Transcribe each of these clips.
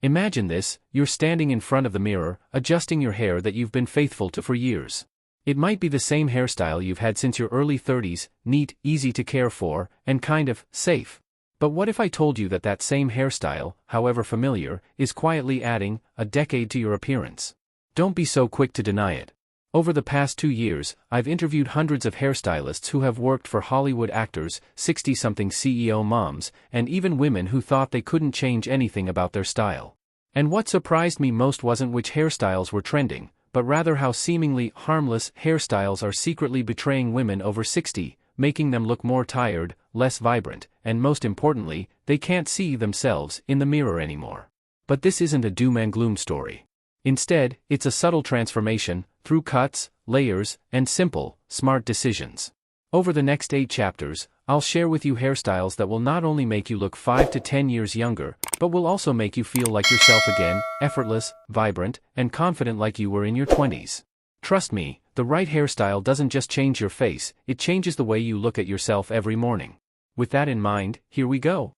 Imagine this: you're standing in front of the mirror, adjusting your hair that you've been faithful to for years. It might be the same hairstyle you've had since your early 30s, neat, easy to care for, and kind of safe. But what if I told you that that same hairstyle, however familiar, is quietly adding a decade to your appearance? Don't be so quick to deny it. Over the past 2 years, I've interviewed hundreds of hairstylists who have worked for Hollywood actors, 60-something CEO moms, and even women who thought they couldn't change anything about their style. And what surprised me most wasn't which hairstyles were trending, but rather how seemingly harmless hairstyles are secretly betraying women over 60, making them look more tired, less vibrant, and most importantly, they can't see themselves in the mirror anymore. But this isn't a doom and gloom story. Instead, it's a subtle transformation, through cuts, layers, and simple, smart decisions. Over the next 8 chapters, I'll share with you hairstyles that will not only make you look 5 to 10 years younger, but will also make you feel like yourself again, effortless, vibrant, and confident like you were in your 20s. Trust me, the right hairstyle doesn't just change your face, it changes the way you look at yourself every morning. With that in mind, here we go.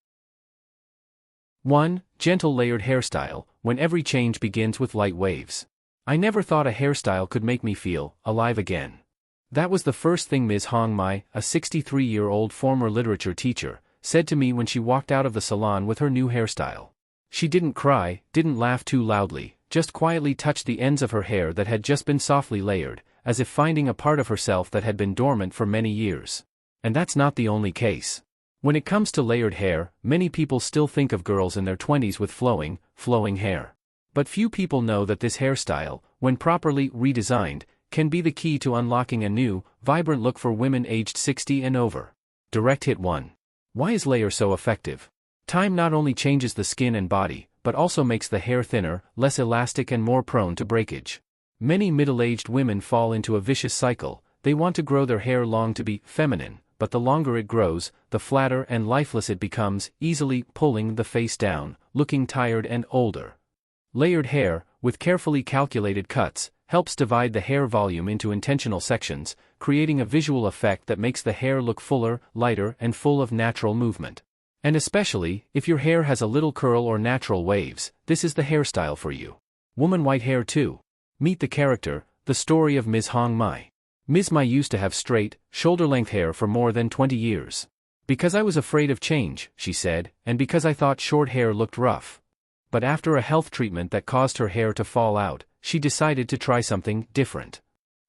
1. Gentle layered hairstyle, when every change begins with light waves. I never thought a hairstyle could make me feel alive again. That was the first thing Ms. Hong Mai, a 63-year-old former literature teacher, said to me when she walked out of the salon with her new hairstyle. She didn't cry, didn't laugh too loudly, just quietly touched the ends of her hair that had just been softly layered, as if finding a part of herself that had been dormant for many years. And that's not the only case. When it comes to layered hair, many people still think of girls in their 20s with flowing hair. But few people know that this hairstyle, when properly redesigned, can be the key to unlocking a new, vibrant look for women aged 60 and over. Direct hit 1. Why is layer so effective? Time not only changes the skin and body, but also makes the hair thinner, less elastic and more prone to breakage. Many middle-aged women fall into a vicious cycle. They want to grow their hair long to be feminine, but the longer it grows, the flatter and lifeless it becomes, easily pulling the face down, looking tired and older. Layered hair, with carefully calculated cuts, helps divide the hair volume into intentional sections, creating a visual effect that makes the hair look fuller, lighter, and full of natural movement. And especially, if your hair has a little curl or natural waves, this is the hairstyle for you. Woman white hair 2. Meet the character, the story of Ms. Hong Mai. Ms. Mai used to have straight, shoulder-length hair for more than 20 years. Because I was afraid of change, she said, and because I thought short hair looked rough. But after a health treatment that caused her hair to fall out, she decided to try something different.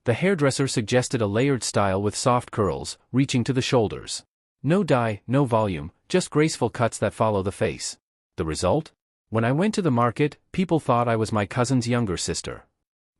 The hairdresser suggested a layered style with soft curls, reaching to the shoulders. No dye, no volume, just graceful cuts that follow the face. The result? When I went to the market, people thought I was my cousin's younger sister.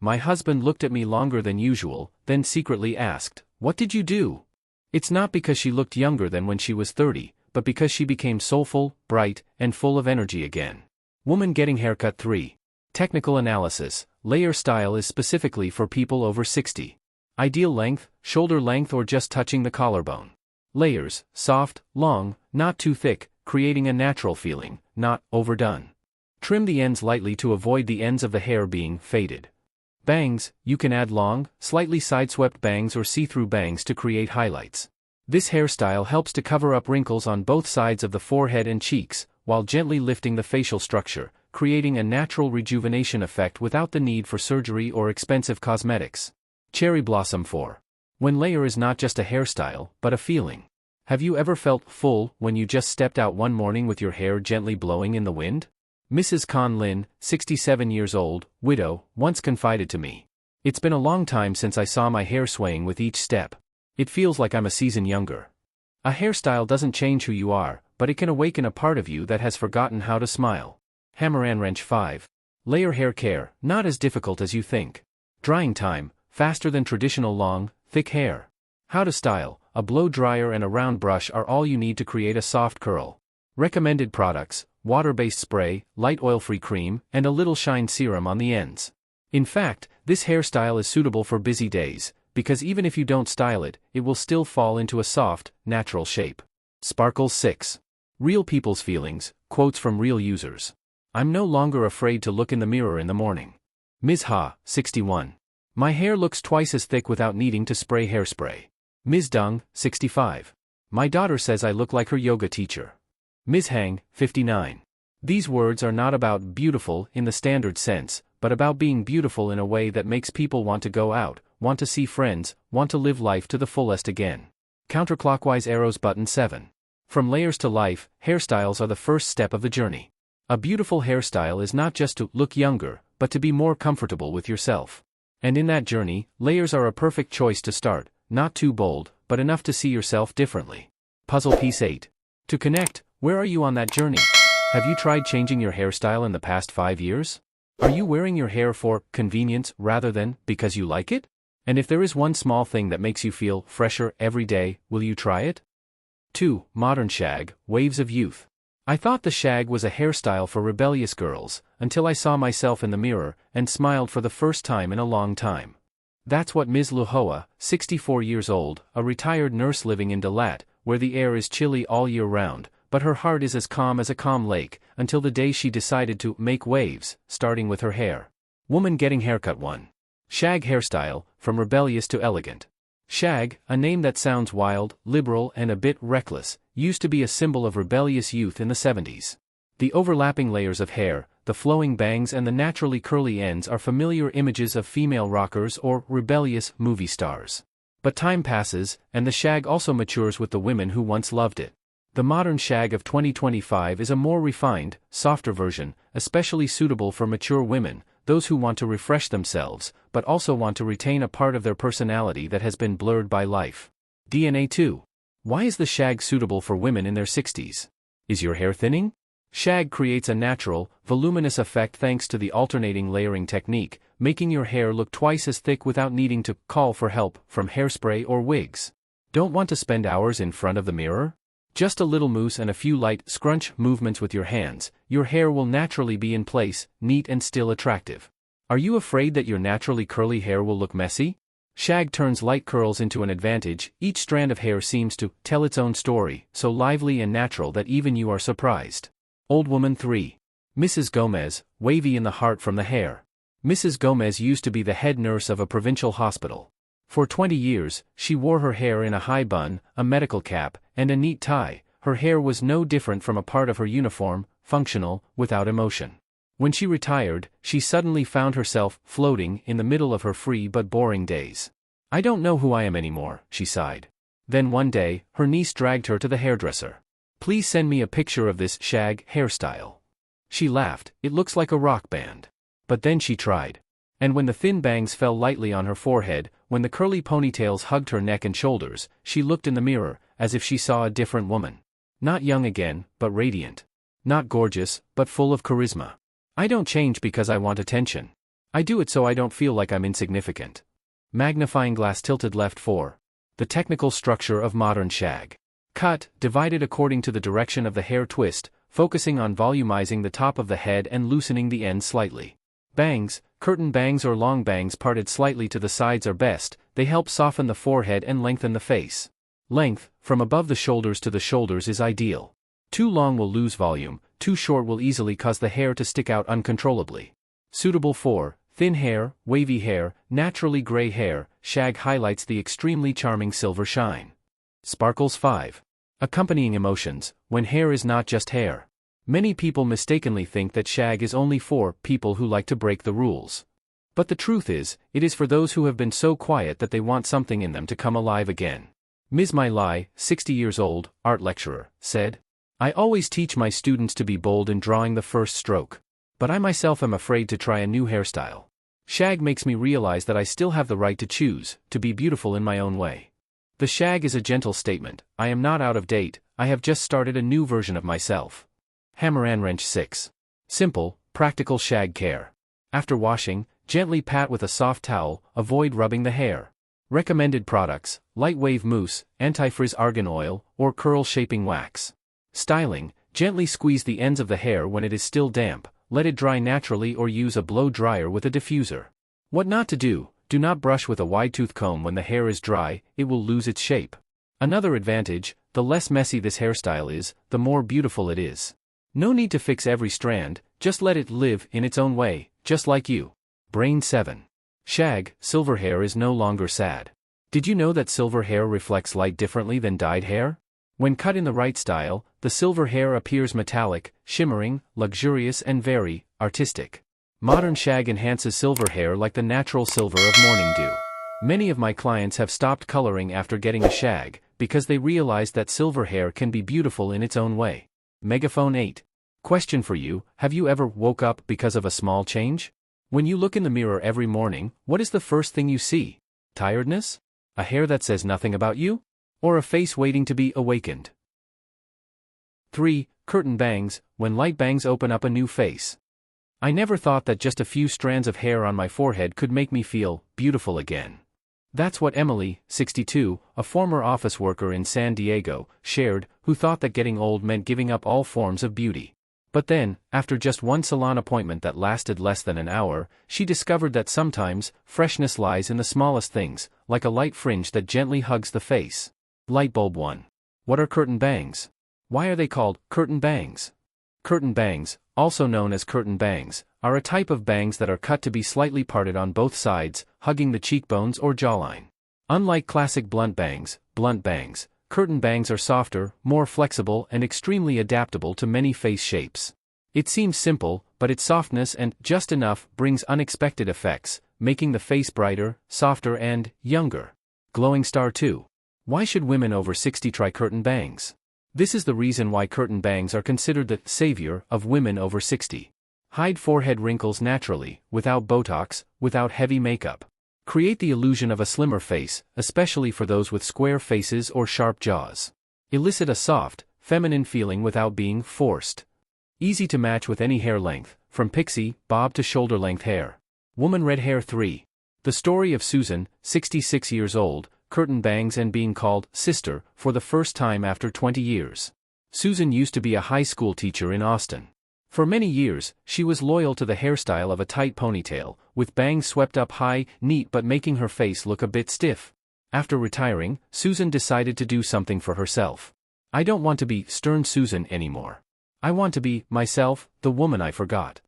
My husband looked at me longer than usual, then secretly asked, "What did you do?" It's not because she looked younger than when she was 30, but because she became soulful, bright, and full of energy again. Woman getting haircut 3. Technical analysis. Layer style is specifically for people over 60. Ideal length, shoulder length or just touching the collarbone. Layers, soft, long, not too thick, creating a natural feeling, not overdone. Trim the ends lightly to avoid the ends of the hair being faded. Bangs, you can add long, slightly sideswept bangs or see-through bangs to create highlights. This hairstyle helps to cover up wrinkles on both sides of the forehead and cheeks, while gently lifting the facial structure, creating a natural rejuvenation effect without the need for surgery or expensive cosmetics. Cherry Blossom 4. When layer is not just a hairstyle, but a feeling. Have you ever felt full when you just stepped out one morning with your hair gently blowing in the wind? Mrs. Con Lin, 67 years old, widow, once confided to me. It's been a long time since I saw my hair swaying with each step. It feels like I'm a season younger. A hairstyle doesn't change who you are, but it can awaken a part of you that has forgotten how to smile. Hammer and Wrench 5. Layer hair care, not as difficult as you think. Drying time, faster than traditional long, thick hair. How to style, a blow dryer and a round brush are all you need to create a soft curl. Recommended products, water-based spray, light oil-free cream, and a little shine serum on the ends. In fact, this hairstyle is suitable for busy days, because even if you don't style it, it will still fall into a soft, natural shape. Sparkles 6. Real people's feelings, quotes from real users. I'm no longer afraid to look in the mirror in the morning. Ms. Ha, 61. My hair looks twice as thick without needing to spray hairspray. Ms. Dung, 65. My daughter says I look like her yoga teacher. Ms. Hang, 59. These words are not about beautiful in the standard sense, but about being beautiful in a way that makes people want to go out, want to see friends, want to live life to the fullest again. Counterclockwise arrows button 7. From layers to life, hairstyles are the first step of the journey. A beautiful hairstyle is not just to look younger, but to be more comfortable with yourself. And in that journey, layers are a perfect choice to start, not too bold, but enough to see yourself differently. Puzzle piece 8. To connect, where are you on that journey? Have you tried changing your hairstyle in the past 5 years? Are you wearing your hair for convenience rather than because you like it? And if there is one small thing that makes you feel fresher every day, will you try it? 2. Modern shag, waves of youth. I thought the shag was a hairstyle for rebellious girls, until I saw myself in the mirror and smiled for the first time in a long time. That's what Ms. Luhoa, 64 years old, a retired nurse living in Dalat, where the air is chilly all year round, but her heart is as a calm lake, until the day she decided to make waves, starting with her hair. Woman getting haircut 1. Shag hairstyle, from rebellious to elegant. Shag, a name that sounds wild, liberal and a bit reckless, used to be a symbol of rebellious youth in the 70s. The overlapping layers of hair, the flowing bangs and the naturally curly ends are familiar images of female rockers or rebellious movie stars. But time passes, and the shag also matures with the women who once loved it. The modern shag of 2025 is a more refined, softer version, especially suitable for mature women, those who want to refresh themselves, but also want to retain a part of their personality that has been blurred by life. DNA 2. Why is the shag suitable for women in their 60s? Is your hair thinning? Shag creates a natural, voluminous effect thanks to the alternating layering technique, making your hair look twice as thick without needing to call for help from hairspray or wigs. Don't want to spend hours in front of the mirror? Just a little mousse and a few light scrunch movements with your hands, your hair will naturally be in place, neat and still attractive. Are you afraid that your naturally curly hair will look messy? Shag turns light curls into an advantage. Each strand of hair seems to tell its own story, so lively and natural that even you are surprised. Old woman 3. Mrs. Gomez, wavy in the heart from the hair. Mrs. Gomez used to be the head nurse of a provincial hospital. For 20 years, she wore her hair in a high bun, a medical cap, and a neat tie. Her hair was no different from a part of her uniform, functional, without emotion. When she retired, she suddenly found herself floating in the middle of her free but boring days. I don't know who I am anymore, she sighed. Then one day, her niece dragged her to the hairdresser. Please send me a picture of this shag hairstyle. She laughed, it looks like a rock band. But then she tried. And when the thin bangs fell lightly on her forehead, when the curly ponytails hugged her neck and shoulders, she looked in the mirror, as if she saw a different woman. Not young again, but radiant. Not gorgeous, but full of charisma. I don't change because I want attention. I do it so I don't feel like I'm insignificant. Magnifying glass tilted left 4. The technical structure of modern shag. Cut, divided according to the direction of the hair twist, focusing on volumizing the top of the head and loosening the ends slightly. Bangs, curtain bangs or long bangs parted slightly to the sides are best, they help soften the forehead and lengthen the face. Length, from above the shoulders to the shoulders is ideal. Too long will lose volume, too short will easily cause the hair to stick out uncontrollably. Suitable for thin hair, wavy hair, naturally gray hair, shag highlights the extremely charming silver shine. Sparkles 5. Accompanying emotions, when hair is not just hair. Many people mistakenly think that shag is only for people who like to break the rules. But the truth is, it is for those who have been so quiet that they want something in them to come alive again. Ms. My Lai, 60 years old, art lecturer, said, I always teach my students to be bold in drawing the first stroke. But I myself am afraid to try a new hairstyle. Shag makes me realize that I still have the right to choose, to be beautiful in my own way. The shag is a gentle statement, I am not out of date, I have just started a new version of myself. Hammer and wrench 6. Simple, practical shag care. After washing, gently pat with a soft towel, avoid rubbing the hair. Recommended products, light wave mousse, anti-frizz argan oil, or curl shaping wax. Styling, gently squeeze the ends of the hair when it is still damp, let it dry naturally or use a blow dryer with a diffuser. What not to do, do not brush with a wide-tooth comb when the hair is dry, it will lose its shape. Another advantage, the less messy this hairstyle is, the more beautiful it is. No need to fix every strand, just let it live in its own way, just like you. Brain 7. Shag, silver hair is no longer sad. Did you know that silver hair reflects light differently than dyed hair? When cut in the right style, the silver hair appears metallic, shimmering, luxurious and very artistic. Modern shag enhances silver hair like the natural silver of morning dew. Many of my clients have stopped coloring after getting a shag, because they realized that silver hair can be beautiful in its own way. Megaphone 8. Question for you, have you ever woke up because of a small change? When you look in the mirror every morning, what is the first thing you see? Tiredness? A hair that says nothing about you? Or a face waiting to be awakened? 3. Curtain bangs, when light bangs open up a new face. I never thought that just a few strands of hair on my forehead could make me feel beautiful again. That's what Emily, 62, a former office worker in San Diego, shared, who thought that getting old meant giving up all forms of beauty. But then, after just one salon appointment that lasted less than an hour, she discovered that sometimes, freshness lies in the smallest things, like a light fringe that gently hugs the face. Lightbulb 1. What are curtain bangs? Why are they called curtain bangs? Curtain bangs, also known as curtain bangs, are a type of bangs that are cut to be slightly parted on both sides, hugging the cheekbones or jawline. Unlike classic blunt bangs, curtain bangs are softer, more flexible and extremely adaptable to many face shapes. It seems simple, but its softness and just enough brings unexpected effects, making the face brighter, softer and younger. Glowing Star 2. Why should women over 60 try curtain bangs? This is the reason why curtain bangs are considered the savior of women over 60. Hide forehead wrinkles naturally, without Botox, without heavy makeup. Create the illusion of a slimmer face, especially for those with square faces or sharp jaws. Elicit a soft, feminine feeling without being forced. Easy to match with any hair length, from pixie, bob to shoulder-length hair. Woman red hair 3. The story of Susan, 66 years old, curtain bangs and being called sister for the first time after 20 years. Susan used to be a high school teacher in Austin. For many years, she was loyal to the hairstyle of a tight ponytail, with bangs swept up high, neat but making her face look a bit stiff. After retiring, Susan decided to do something for herself. I don't want to be stern Susan anymore. I want to be myself, the woman I forgot.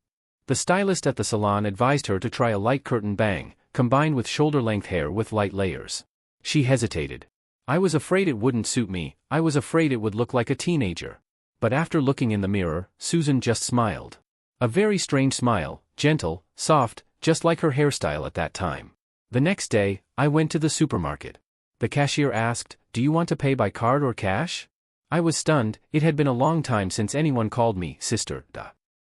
The stylist at the salon advised her to try a light curtain bang, combined with shoulder-length hair with light layers. She hesitated. I was afraid it wouldn't suit me, I was afraid it would look like a teenager. But after looking in the mirror, Susan just smiled. A very strange smile, gentle, soft, just like her hairstyle at that time. The next day, I went to the supermarket. The cashier asked, "Do you want to pay by card or cash?" I was stunned, it had been a long time since anyone called me sister.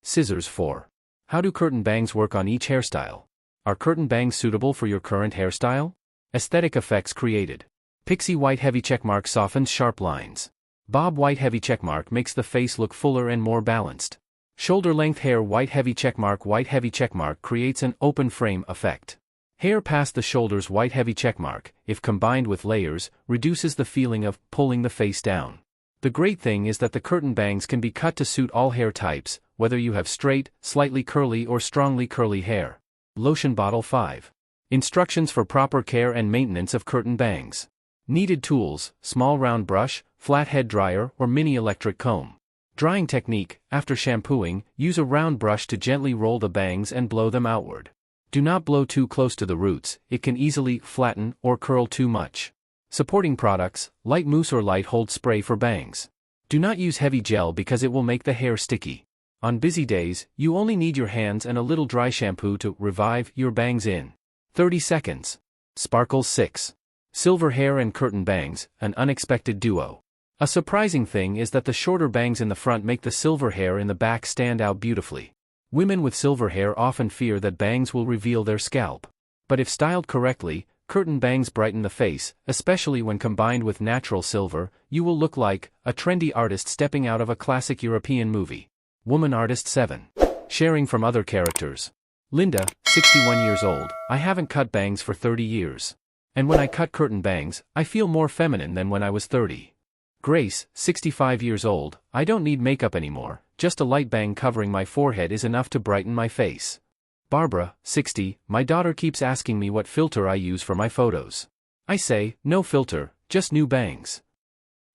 Scissors 4. How do curtain bangs work on each hairstyle? Are curtain bangs suitable for your current hairstyle? Aesthetic effects created. Pixie white heavy checkmark softens sharp lines. Bob white heavy checkmark makes the face look fuller and more balanced. Shoulder length hair white heavy checkmark creates an open frame effect. Hair past the shoulders white heavy checkmark, if combined with layers, reduces the feeling of pulling the face down. The great thing is that the curtain bangs can be cut to suit all hair types, whether you have straight, slightly curly or strongly curly hair. Lotion bottle 5. Instructions for proper care and maintenance of curtain bangs. Needed tools, small round brush, flat head dryer or mini electric comb. Drying technique, after shampooing, use a round brush to gently roll the bangs and blow them outward. Do not blow too close to the roots, it can easily flatten or curl too much. Supporting products, light mousse or light hold spray for bangs. Do not use heavy gel because it will make the hair sticky. On busy days, you only need your hands and a little dry shampoo to revive your bangs in 30 seconds. Sparkles 6. Silver hair and curtain bangs, an unexpected duo. A surprising thing is that the shorter bangs in the front make the silver hair in the back stand out beautifully. Women with silver hair often fear that bangs will reveal their scalp. But if styled correctly, curtain bangs brighten the face, especially when combined with natural silver. You will look like a trendy artist stepping out of a classic European movie. Woman artist 7. Sharing from other characters. Linda, 61 years old, I haven't cut bangs for 30 years. And when I cut curtain bangs, I feel more feminine than when I was 30. Grace, 65 years old, I don't need makeup anymore, just a light bang covering my forehead is enough to brighten my face. Barbara, 60, my daughter keeps asking me what filter I use for my photos. I say, no filter, just new bangs.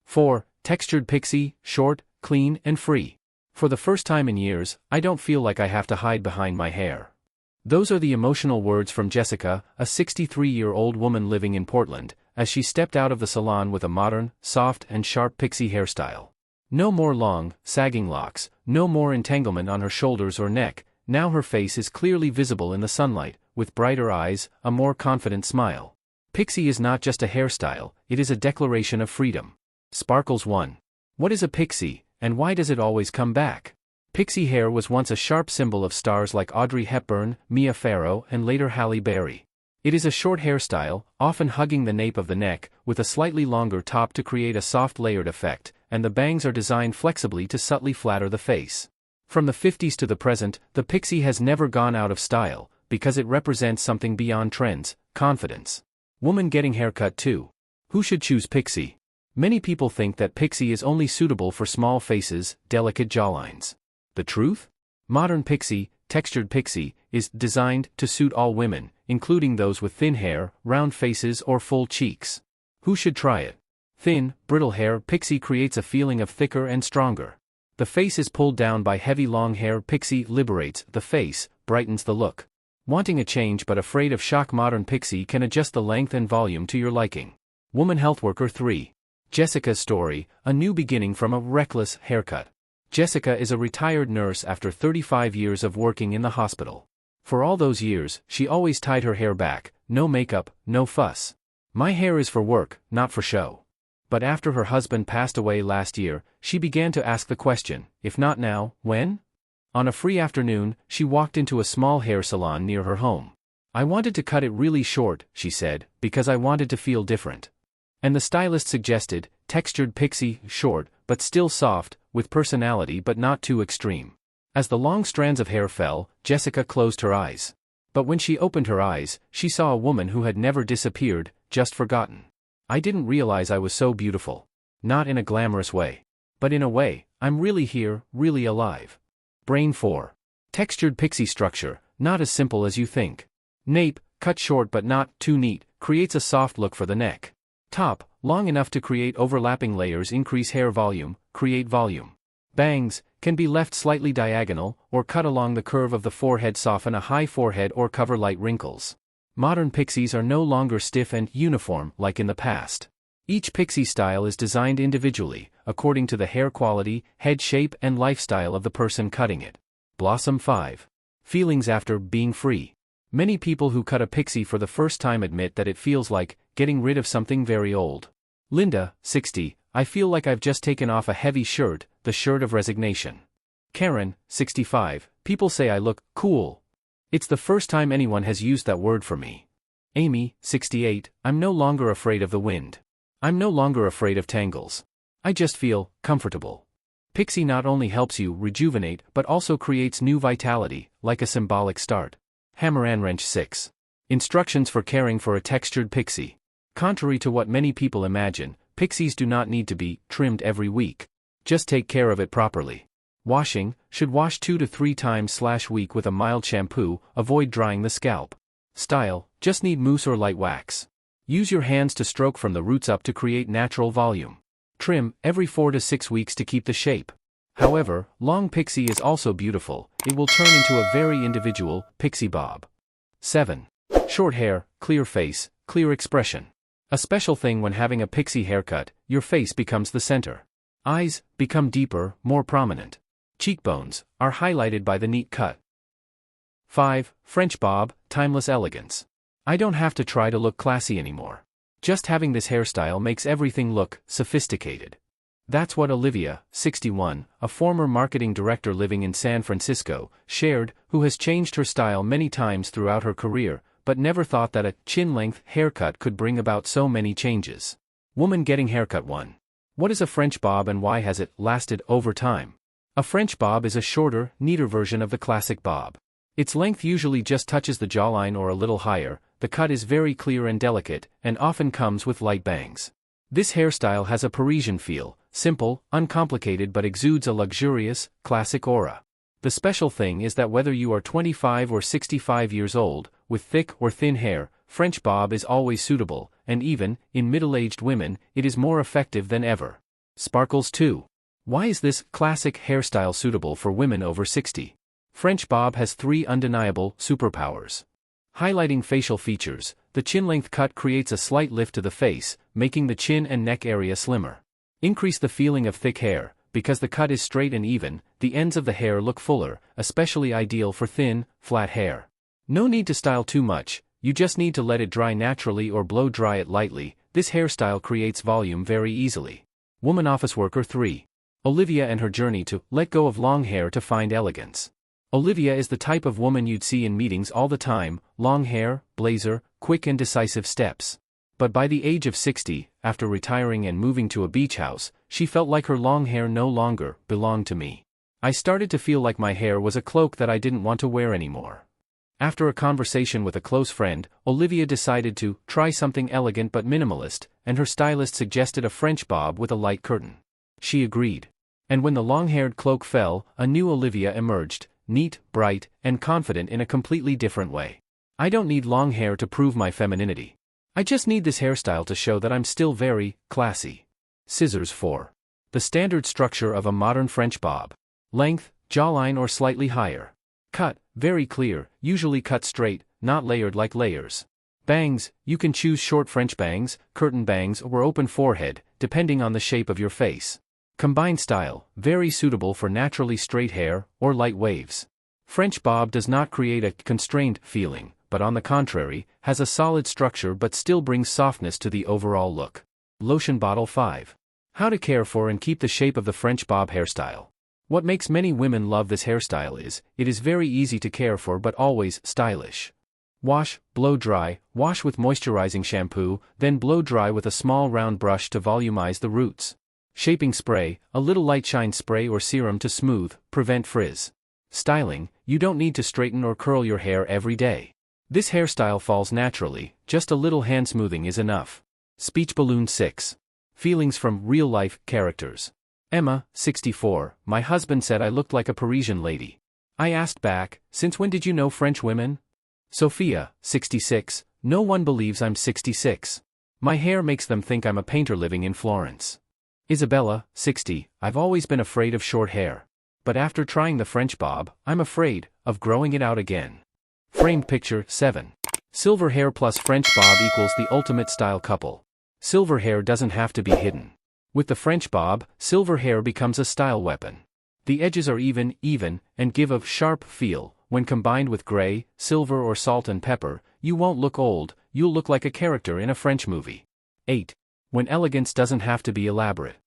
4. Textured pixie, short, clean and free. For the first time in years, I don't feel like I have to hide behind my hair. Those are the emotional words from Jessica, a 63-year-old woman living in Portland, as she stepped out of the salon with a modern, soft and sharp pixie hairstyle. No more long, sagging locks, no more entanglement on her shoulders or neck. Now her face is clearly visible in the sunlight, with brighter eyes, a more confident smile. Pixie is not just a hairstyle, it is a declaration of freedom. Sparkles 1. What is a pixie, and why does it always come back? Pixie hair was once a sharp symbol of stars like Audrey Hepburn, Mia Farrow, and later Halle Berry. It is a short hairstyle, often hugging the nape of the neck, with a slightly longer top to create a soft layered effect, and the bangs are designed flexibly to subtly flatter the face. From the 50s to the present, the pixie has never gone out of style, because it represents something beyond trends: confidence. Woman getting haircut too. Who should choose pixie? Many people think that pixie is only suitable for small faces, delicate jawlines. The truth? Modern pixie, textured pixie, is designed to suit all women, including those with thin hair, round faces or full cheeks. Who should try it? Thin, brittle hair pixie creates a feeling of thicker and stronger. The face is pulled down by heavy long hair pixie liberates the face, brightens the look. Wanting a change but afraid of shock, modern pixie can adjust the length and volume to your liking. Woman health worker 3. Jessica's story, a new beginning from a reckless haircut. Jessica is a retired nurse after 35 years of working in the hospital. For all those years, she always tied her hair back, no makeup, no fuss. My hair is for work, not for show. But after her husband passed away last year, she began to ask the question, if not now, when? On a free afternoon, she walked into a small hair salon near her home. I wanted to cut it really short, she said, because I wanted to feel different. And the stylist suggested, textured pixie, short, but still soft, with personality but not too extreme. As the long strands of hair fell, Jessica closed her eyes. But when she opened her eyes, she saw a woman who had never disappeared, just forgotten. I didn't realize I was so beautiful. Not in a glamorous way. But in a way, I'm really here, really alive. Brain 4. Textured pixie structure, not as simple as you think. Nape, cut short but not too neat, creates a soft look for the neck. Top, long enough to create overlapping layers, increase hair volume, create volume. Bangs, can be left slightly diagonal, or cut along the curve of the forehead, soften a high forehead or cover light wrinkles. Modern pixies are no longer stiff and uniform like in the past. Each pixie style is designed individually, according to the hair quality, head shape and lifestyle of the person cutting it. Blossom 5. Feelings after being free. Many people who cut a pixie for the first time admit that it feels like getting rid of something very old. Linda, 60, I feel like I've just taken off a heavy shirt, the shirt of resignation. Karen, 65, people say I look cool. It's the first time anyone has used that word for me. Amy, 68, I'm no longer afraid of the wind. I'm no longer afraid of tangles. I just feel comfortable. Pixie not only helps you rejuvenate but also creates new vitality, like a symbolic start. Hammer and Wrench 6. Instructions for caring for a textured pixie. Contrary to what many people imagine, pixies do not need to be trimmed every week. Just take care of it properly. Washing, should wash 2 to 3 times/week with a mild shampoo, avoid drying the scalp. Style, just need mousse or light wax. Use your hands to stroke from the roots up to create natural volume. Trim, every 4 to 6 weeks to keep the shape. However, long pixie is also beautiful, it will turn into a very individual pixie bob. 7. Short hair, clear face, clear expression. A special thing when having a pixie haircut, your face becomes the center. Eyes become deeper, more prominent. Cheekbones are highlighted by the neat cut. 5. French bob, timeless elegance. I don't have to try to look classy anymore. Just having this hairstyle makes everything look sophisticated. That's what Olivia, 61, a former marketing director living in San Francisco, shared, who has changed her style many times throughout her career, but never thought that a chin-length haircut could bring about so many changes. Woman getting haircut 1. What is a French bob and why has it lasted over time? A French bob is a shorter, neater version of the classic bob. Its length usually just touches the jawline or a little higher, the cut is very clear and delicate, and often comes with light bangs. This hairstyle has a Parisian feel, simple, uncomplicated but exudes a luxurious, classic aura. The special thing is that whether you are 25 or 65 years old, with thick or thin hair, French bob is always suitable, and even, in middle-aged women, it is more effective than ever. Sparkles 2. Why is this classic hairstyle suitable for women over 60? French bob has 3 undeniable superpowers. Highlighting facial features, the chin-length cut creates a slight lift to the face, making the chin and neck area slimmer. Increase the feeling of thick hair. Because the cut is straight and even, the ends of the hair look fuller, especially ideal for thin, flat hair. No need to style too much, you just need to let it dry naturally or blow dry it lightly. This hairstyle creates volume very easily. Woman office worker 3. Olivia and her journey to let go of long hair to find elegance. Olivia is the type of woman you'd see in meetings all the time, long hair, blazer, quick and decisive steps. But by the age of 60, after retiring and moving to a beach house, she felt like her long hair no longer belonged to me. I started to feel like my hair was a cloak that I didn't want to wear anymore. After a conversation with a close friend, Olivia decided to try something elegant but minimalist, and her stylist suggested a French bob with a light curtain. She agreed. And when the long-haired cloak fell, a new Olivia emerged, neat, bright, and confident in a completely different way. I don't need long hair to prove my femininity. I just need this hairstyle to show that I'm still very classy. Scissors 4. The standard structure of a modern French bob. Length, jawline or slightly higher. Cut, very clear, usually cut straight, not layered like layers. Bangs, you can choose short French bangs, curtain bangs or open forehead, depending on the shape of your face. Combined style, very suitable for naturally straight hair or light waves. French bob does not create a constrained feeling, but on the contrary, has a solid structure but still brings softness to the overall look. Lotion bottle 5. How to care for and keep the shape of the French bob hairstyle. What makes many women love this hairstyle is, it is very easy to care for but always stylish. Wash, blow dry, wash with moisturizing shampoo, then blow dry with a small round brush to volumize the roots. Shaping spray, a little light shine spray or serum to smooth, prevent frizz. Styling, you don't need to straighten or curl your hair every day. This hairstyle falls naturally, just a little hand smoothing is enough. Speech balloon 6. Feelings from real-life characters. Emma, 64, my husband said I looked like a Parisian lady. I asked back, since when did you know French women? Sophia, 66, no one believes I'm 66. My hair makes them think I'm a painter living in Florence. Isabella, 60, I've always been afraid of short hair. But after trying the French bob, I'm afraid of growing it out again. Framed picture 7. Silver hair plus French bob equals the ultimate style couple. Silver hair doesn't have to be hidden. With the French bob, silver hair becomes a style weapon. The edges are even, and give a sharp feel. When combined with gray, silver or salt and pepper, you won't look old, you'll look like a character in a French movie. 8. When elegance doesn't have to be elaborate.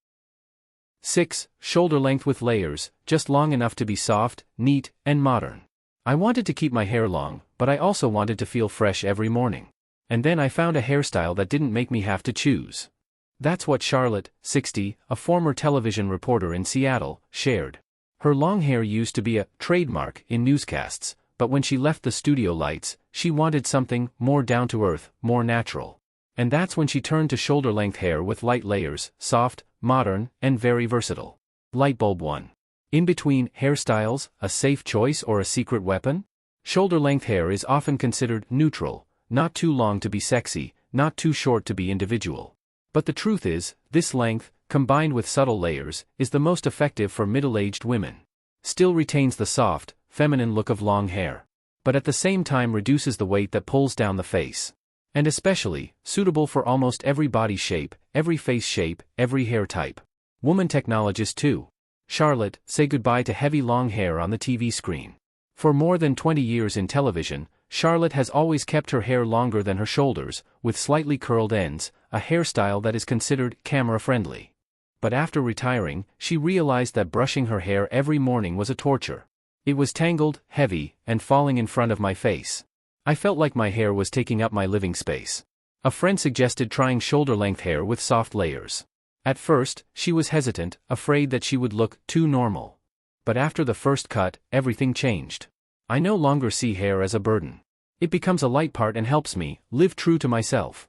6. Shoulder length with layers, just long enough to be soft, neat, and modern. I wanted to keep my hair long, but I also wanted to feel fresh every morning. And then I found a hairstyle that didn't make me have to choose. That's what Charlotte, 60, a former television reporter in Seattle, shared. Her long hair used to be a trademark in newscasts, but when she left the studio lights, she wanted something more down-to-earth, more natural. And that's when she turned to shoulder-length hair with light layers, soft, modern, and very versatile. Lightbulb 1. In between hairstyles, a safe choice or a secret weapon? Shoulder-length hair is often considered neutral, not too long to be sexy, not too short to be individual. But the truth is, this length, combined with subtle layers, is the most effective for middle-aged women. Still retains the soft, feminine look of long hair. But at the same time reduces the weight that pulls down the face. And especially, suitable for almost every body shape, every face shape, every hair type. Woman technologist 2. Charlotte, say goodbye to heavy long hair on the TV screen. For more than 20 years in television, Charlotte has always kept her hair longer than her shoulders, with slightly curled ends, a hairstyle that is considered camera-friendly. But after retiring, she realized that brushing her hair every morning was a torture. It was tangled, heavy, and falling in front of my face. I felt like my hair was taking up my living space. A friend suggested trying shoulder-length hair with soft layers. At first, she was hesitant, afraid that she would look too normal. But after the first cut, everything changed. I no longer see hair as a burden. It becomes a light part and helps me live true to myself.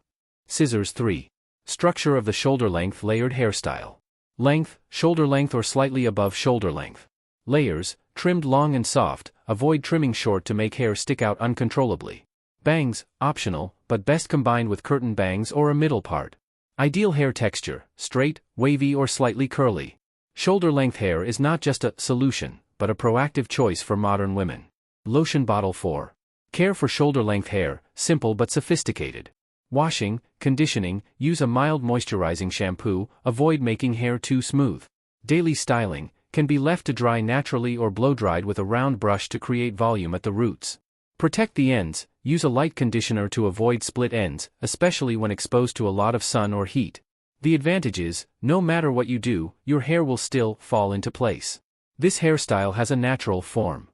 Scissors 3. Structure of the shoulder-length layered hairstyle. Length, shoulder length or slightly above shoulder length. Layers, trimmed long and soft, avoid trimming short to make hair stick out uncontrollably. Bangs, optional, but best combined with curtain bangs or a middle part. Ideal hair texture, straight, wavy or slightly curly. Shoulder-length hair is not just a solution, but a proactive choice for modern women. Lotion bottle 4. Care for shoulder-length hair, simple but sophisticated. Washing, conditioning, use a mild moisturizing shampoo, avoid making hair too smooth. Daily styling, can be left to dry naturally or blow-dried with a round brush to create volume at the roots. Protect the ends, use a light conditioner to avoid split ends, especially when exposed to a lot of sun or heat. The advantage is, no matter what you do, your hair will still fall into place. This hairstyle has a natural form.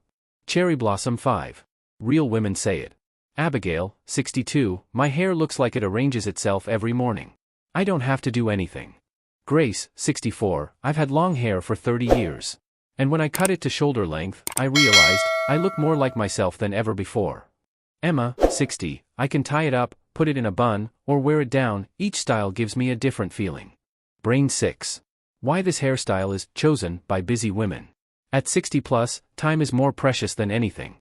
Cherry Blossom 5. Real women say it. Abigail, 62, my hair looks like it arranges itself every morning. I don't have to do anything. Grace, 64, I've had long hair for 30 years. And when I cut it to shoulder length, I realized, I look more like myself than ever before. Emma, 60, I can tie it up, put it in a bun, or wear it down, each style gives me a different feeling. Brain 6. Why this hairstyle is chosen by busy women. At 60 plus, time is more precious than anything.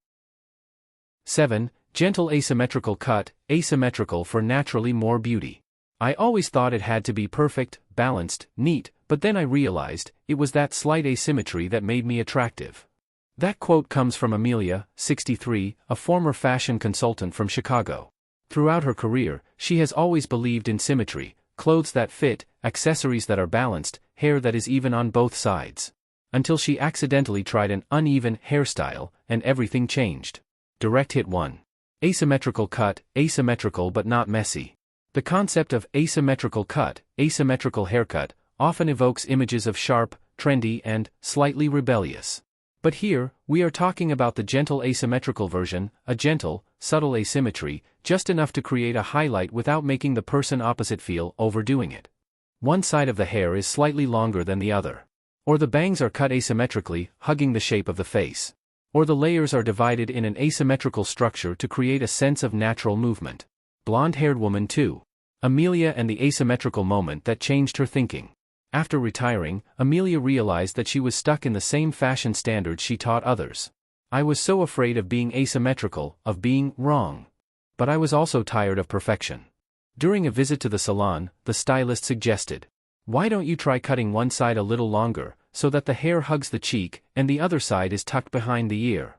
7. Gentle asymmetrical cut, asymmetrical for naturally more beauty. I always thought it had to be perfect, balanced, neat, but then I realized, it was that slight asymmetry that made me attractive. That quote comes from Amelia, 63, a former fashion consultant from Chicago. Throughout her career, she has always believed in symmetry, clothes that fit, accessories that are balanced, hair that is even on both sides. Until she accidentally tried an uneven hairstyle, and everything changed. Direct hit 1. Asymmetrical cut, asymmetrical but not messy. The concept of asymmetrical cut, asymmetrical haircut, often evokes images of sharp, trendy, and slightly rebellious. But here, we are talking about the gentle asymmetrical version, a gentle, subtle asymmetry, just enough to create a highlight without making the person opposite feel overdoing it. One side of the hair is slightly longer than the other. Or the bangs are cut asymmetrically, hugging the shape of the face. Or the layers are divided in an asymmetrical structure to create a sense of natural movement. Blonde-haired woman 2. Amelia and the asymmetrical moment that changed her thinking. After retiring, Amelia realized that she was stuck in the same fashion standards she taught others. I was so afraid of being asymmetrical, of being wrong. But I was also tired of perfection. During a visit to the salon, the stylist suggested, "Why don't you try cutting one side a little longer, so that the hair hugs the cheek, and the other side is tucked behind the ear?"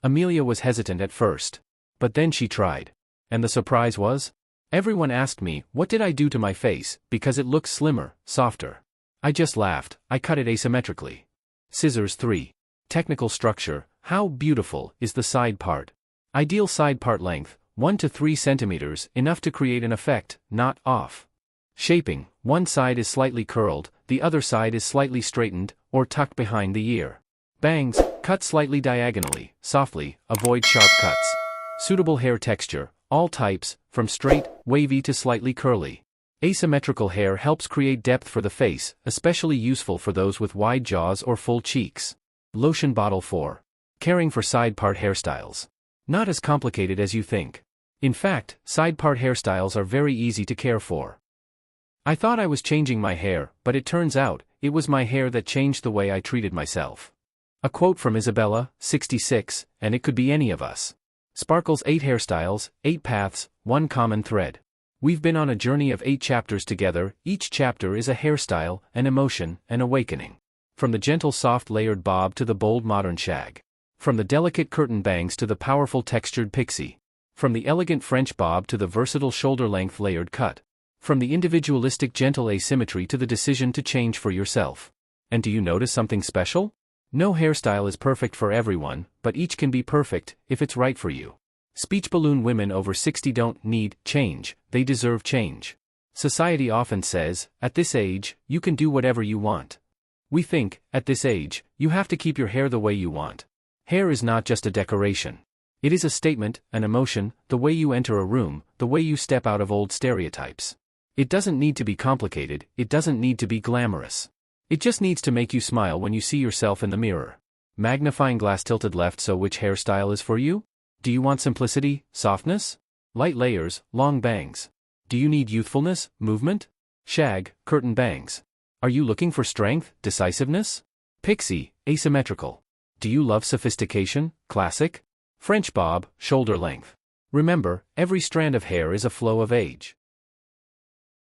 Amelia was hesitant at first. But then she tried. And the surprise was? Everyone asked me, what did I do to my face, because it looks slimmer, softer. I just laughed, I cut it asymmetrically. Scissors 3. Technical structure, how beautiful is the side part? Ideal side part length, 1 to 3 centimeters, enough to create an effect, not off. Shaping, one side is slightly curled, the other side is slightly straightened, or tucked behind the ear. Bangs, cut slightly diagonally, softly, avoid sharp cuts. Suitable hair texture, all types, from straight, wavy to slightly curly. Asymmetrical hair helps create depth for the face, especially useful for those with wide jaws or full cheeks. Lotion bottle 4. Caring for side part hairstyles. Not as complicated as you think. In fact, side part hairstyles are very easy to care for. I thought I was changing my hair, but it turns out, it was my hair that changed the way I treated myself. A quote from Isabella, 66, and it could be any of us. Sparkle's 8 hairstyles, 8 paths, 1 common thread. We've been on a journey of 8 chapters together, each chapter is a hairstyle, an emotion, an awakening. From the gentle soft layered bob to the bold modern shag. From the delicate curtain bangs to the powerful textured pixie. From the elegant French bob to the versatile shoulder-length layered cut. From the individualistic gentle asymmetry to the decision to change for yourself. And do you notice something special? No hairstyle is perfect for everyone, but each can be perfect, if it's right for you. Speech balloon women over 60 don't need change, they deserve change. Society often says, at this age, you can do whatever you want. We think, at this age, you have to keep your hair the way you want. Hair is not just a decoration. It is a statement, an emotion, the way you enter a room, the way you step out of old stereotypes. It doesn't need to be complicated, it doesn't need to be glamorous. It just needs to make you smile when you see yourself in the mirror. Magnifying glass tilted left. So which hairstyle is for you? Do you want simplicity, softness? Light layers, long bangs? Do you need youthfulness, movement? Shag, curtain bangs? Are you looking for strength, decisiveness? Pixie, asymmetrical. Do you love sophistication, classic? French bob, shoulder length. Remember, every strand of hair is a flow of age.